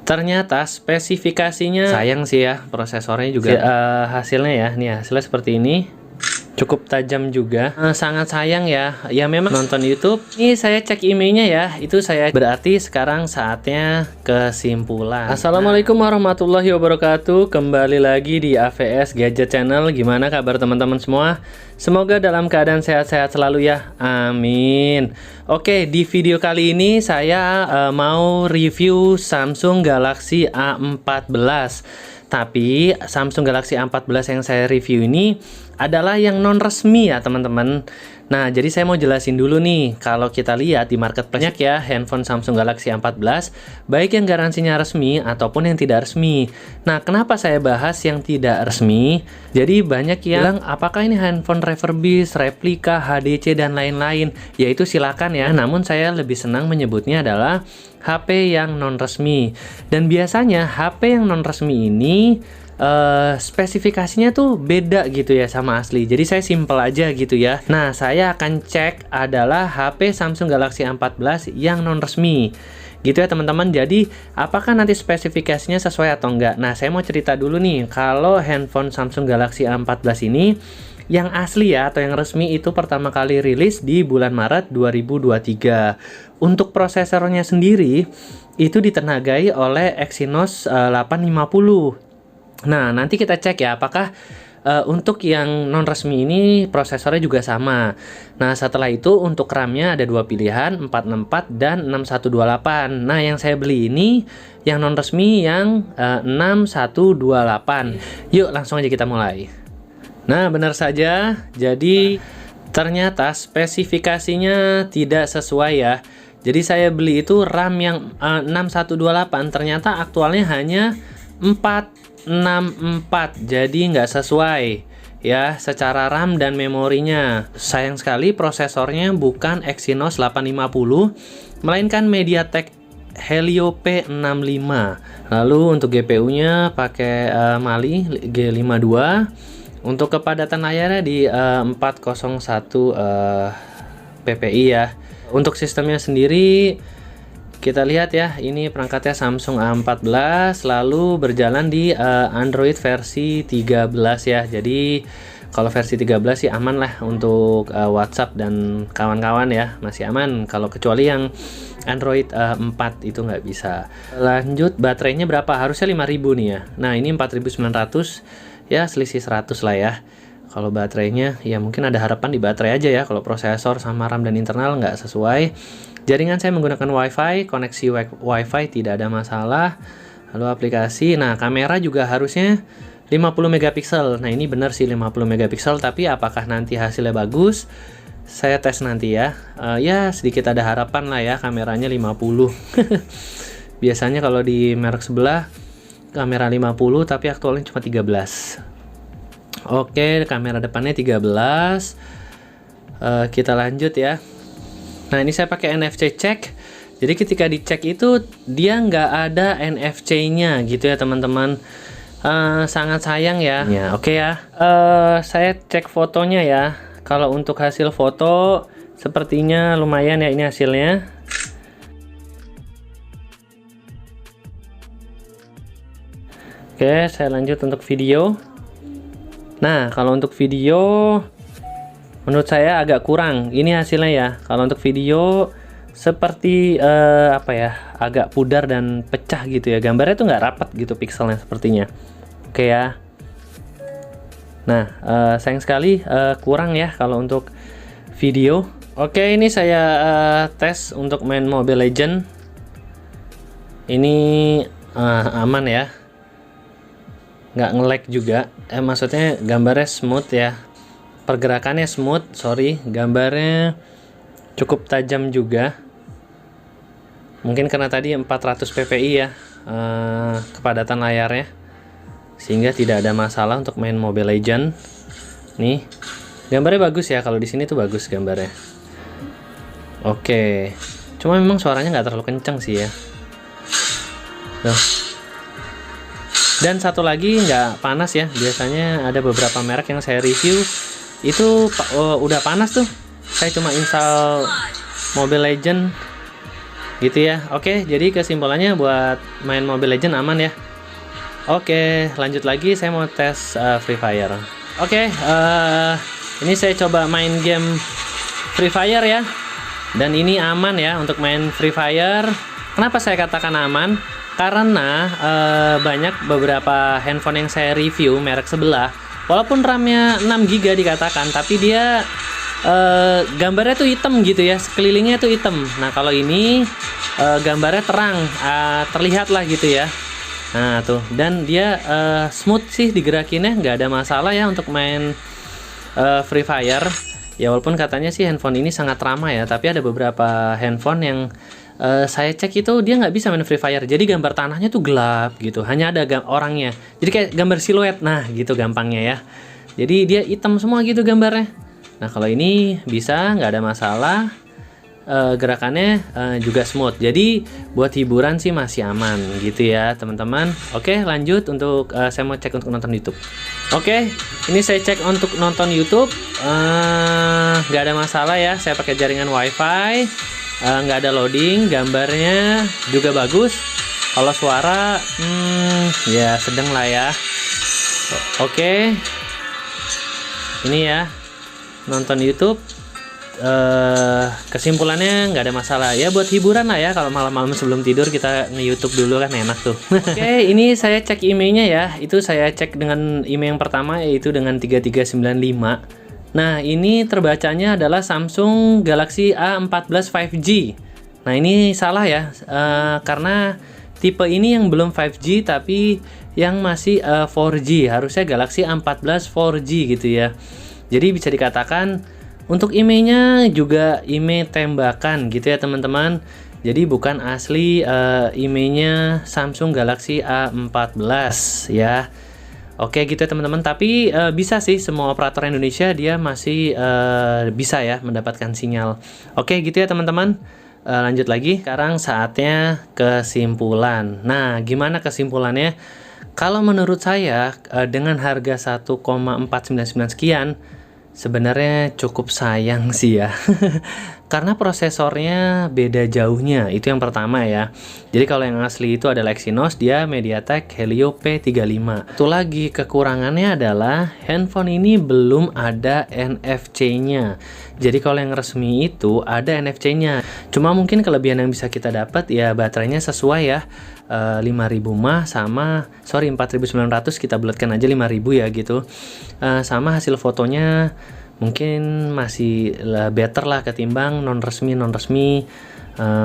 Ternyata spesifikasinya sayang sih ya, prosesornya juga hasilnya ya, nih hasilnya seperti ini. Cukup tajam juga, sangat sayang ya. Ya memang nonton YouTube. Ini saya cek emailnya ya, itu saya berarti sekarang saatnya kesimpulan. Assalamualaikum warahmatullahi wabarakatuh. Kembali lagi di AVS Gadget Channel. Gimana kabar teman-teman semua? Semoga dalam keadaan sehat-sehat selalu ya. Amin. Oke, di video kali ini saya mau review Samsung Galaxy A14. Tapi Samsung Galaxy A14 yang saya review ini adalah yang non resmi ya teman-teman. Nah, jadi saya mau jelasin dulu nih. Kalau kita lihat di marketplace banyak ya handphone Samsung Galaxy A14, baik yang garansinya resmi ataupun yang tidak resmi. Nah, kenapa saya bahas yang tidak resmi? Jadi banyak yang bilang apakah ini handphone refurbished, replika, HDC dan lain-lain. Yaitu silakan ya. Namun saya lebih senang menyebutnya adalah HP yang non resmi. Dan biasanya HP yang non resmi ini spesifikasinya tuh beda gitu ya sama asli. Jadi saya simple aja gitu ya. Nah, saya akan cek adalah HP Samsung Galaxy A14 yang non resmi gitu ya teman-teman. Jadi apakah nanti spesifikasinya sesuai atau enggak. Nah, saya mau cerita dulu nih. Kalau handphone Samsung Galaxy A14 ini yang asli ya atau yang resmi itu pertama kali rilis di bulan Maret 2023. Untuk prosesornya sendiri itu ditenagai oleh Exynos 850. Nah, nanti kita cek ya apakah untuk yang non resmi ini prosesornya juga sama. Nah, setelah itu untuk RAM-nya ada dua pilihan, 464 dan 6128. Nah, yang saya beli ini yang non resmi yang 6128. Yuk, langsung aja kita mulai. Nah, benar saja. Jadi ternyata spesifikasinya tidak sesuai ya. Jadi saya beli itu RAM yang 6128, ternyata aktualnya hanya 464, jadi nggak sesuai ya secara RAM dan memorinya. Sayang sekali prosesornya bukan Exynos 850, melainkan MediaTek Helio P65. Lalu untuk GPU-nya pakai Mali G52. Untuk kepadatan layarnya di 401 ppi ya. Untuk sistemnya sendiri kita lihat ya, ini perangkatnya Samsung A14, lalu berjalan di Android versi 13 ya. Jadi kalau versi 13 sih aman lah untuk WhatsApp dan kawan-kawan ya, masih aman. Kalau kecuali yang Android 4 itu nggak bisa. Lanjut, baterainya berapa? Harusnya 5000 nih ya. Nah, ini 4900 ya, selisih 100 lah ya. Kalau baterainya ya mungkin ada harapan di baterai aja ya. Kalau prosesor sama RAM dan internal nggak sesuai. Jaringan saya menggunakan WiFi, koneksi WiFi tidak ada masalah. Lalu aplikasi, nah kamera juga harusnya 50 megapiksel. Nah, ini benar sih 50 megapiksel, tapi apakah nanti hasilnya bagus? Saya tes nanti ya. Ya sedikit ada harapan lah ya, kameranya 50. Biasanya kalau di merek sebelah kamera 50 tapi aktualnya cuma 13. Oke, kamera depannya 13. Kita lanjut ya. Nah, ini saya pakai NFC check. Jadi ketika dicek itu dia nggak ada NFC-nya gitu ya teman-teman. Sangat sayang ya. Ya, oke ya. Saya cek fotonya ya. Kalau untuk hasil foto sepertinya lumayan ya, ini hasilnya. Oke, saya lanjut untuk video. Nah, kalau untuk video menurut saya agak kurang. Ini hasilnya ya. Kalau untuk video seperti apa ya, agak pudar dan pecah gitu ya. Gambarnya tuh nggak rapat gitu pikselnya sepertinya. Oke ya. Nah, sayang sekali kurang ya kalau untuk video. Oke, ini saya tes untuk main Mobile Legend. Ini aman ya. Nggak nge-lag juga. Maksudnya gambarnya smooth ya. Pergerakannya smooth, gambarnya cukup tajam juga. Mungkin karena tadi 400 ppi ya kepadatan layarnya, sehingga tidak ada masalah untuk main Mobile Legend. Nih, gambarnya bagus ya, kalau di sini tuh bagus gambarnya. Oke, cuma memang suaranya nggak terlalu kencang sih ya. Tuh. Dan satu lagi nggak panas ya. Biasanya ada beberapa merek yang saya review itu udah panas tuh. Saya cuma install Mobile Legend gitu ya. Oke, jadi kesimpulannya buat main Mobile Legends aman ya. Oke, lanjut lagi, saya mau tes Free Fire. Oke, ini saya coba main game Free Fire ya. Dan ini aman ya untuk main Free Fire. Kenapa saya katakan aman? Karena banyak beberapa handphone yang saya review merek sebelah, walaupun RAM-nya 6 GB dikatakan, tapi dia gambarnya tuh hitam gitu ya, sekelilingnya tuh hitam. Nah kalau ini gambarnya terang, terlihat lah gitu ya. Nah tuh, dan dia smooth sih digerakinnya, nggak ada masalah ya untuk main Free Fire. Ya walaupun katanya sih handphone ini sangat ramah ya, tapi ada beberapa handphone yang saya cek itu dia nggak bisa main Free Fire. Jadi gambar tanahnya tuh gelap gitu, hanya ada orangnya. Jadi kayak gambar siluet, nah gitu gampangnya ya. Jadi dia hitam semua gitu gambarnya. Nah kalau ini bisa, nggak ada masalah. Gerakannya juga smooth, jadi buat hiburan sih masih aman gitu ya teman-teman. Oke, lanjut untuk saya mau cek untuk nonton YouTube. Oke, ini saya cek untuk nonton YouTube, nggak ada masalah ya. Saya pakai jaringan WiFi, nggak ada loading, gambarnya juga bagus. Kalau suara ya sedang lah ya. Oke, ini ya nonton YouTube. Kesimpulannya nggak ada masalah ya, buat hiburan lah ya. Kalau malam-malam sebelum tidur kita nge-YouTube dulu kan enak tuh. Oke, ini saya cek emailnya ya. Itu saya cek dengan email yang pertama, yaitu dengan 3395. Nah ini terbacanya adalah Samsung Galaxy A14 5G. Nah ini salah ya, karena tipe ini yang belum 5G tapi yang masih 4G. Harusnya Galaxy A14 4G gitu ya. Jadi bisa dikatakan untuk emailnya juga email tembakan gitu ya teman-teman. Jadi bukan asli emailnya Samsung Galaxy A14 ya. Oke gitu ya teman-teman. Tapi bisa sih, semua operator Indonesia dia masih bisa ya mendapatkan sinyal. Oke gitu ya teman-teman. Lanjut lagi. Sekarang saatnya kesimpulan. Nah gimana kesimpulannya? Kalau menurut saya dengan harga 1,499 sekian, sebenarnya cukup sayang sih ya. Karena prosesornya beda jauhnya, itu yang pertama ya. Jadi kalau yang asli itu adalah Exynos, dia MediaTek Helio P35. Itu lagi kekurangannya adalah handphone ini belum ada NFC-nya. Jadi kalau yang resmi itu ada NFC-nya. Cuma mungkin kelebihan yang bisa kita dapat ya baterainya sesuai ya. 5000 mAh sama 4900, kita bulatkan aja 5000 ya gitu. Sama hasil fotonya mungkin masih better lah ketimbang non resmi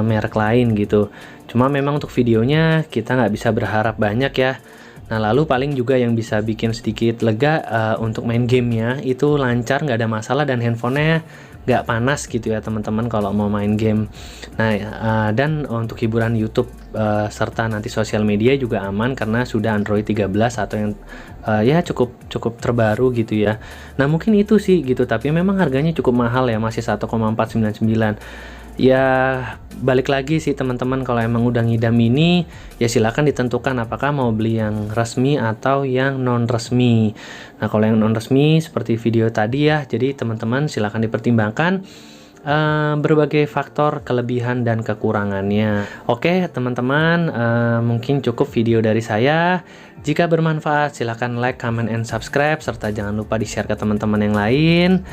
merek lain gitu. Cuma memang untuk videonya kita nggak bisa berharap banyak ya. Nah lalu paling juga yang bisa bikin sedikit lega untuk main gamenya itu lancar, nggak ada masalah, dan handphonenya nggak panas gitu ya teman-teman kalau mau main game. Nah dan untuk hiburan YouTube serta nanti sosial media juga aman karena sudah Android 13 atau yang ya cukup terbaru gitu ya. Nah mungkin itu sih gitu, tapi memang harganya cukup mahal ya, masih 1,499. Ya balik lagi sih teman-teman, kalau emang udah ngidam ini ya silakan ditentukan apakah mau beli yang resmi atau yang non resmi. Nah kalau yang non resmi seperti video tadi ya, jadi teman-teman silakan dipertimbangkan berbagai faktor kelebihan dan kekurangannya. Oke teman-teman, mungkin cukup video dari saya. Jika bermanfaat silakan like, comment, and subscribe, serta jangan lupa di share ke teman-teman yang lain.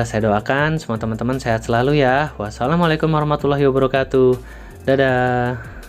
Saya doakan semua teman-teman sehat selalu ya. Wassalamualaikum warahmatullahi wabarakatuh. Dadah.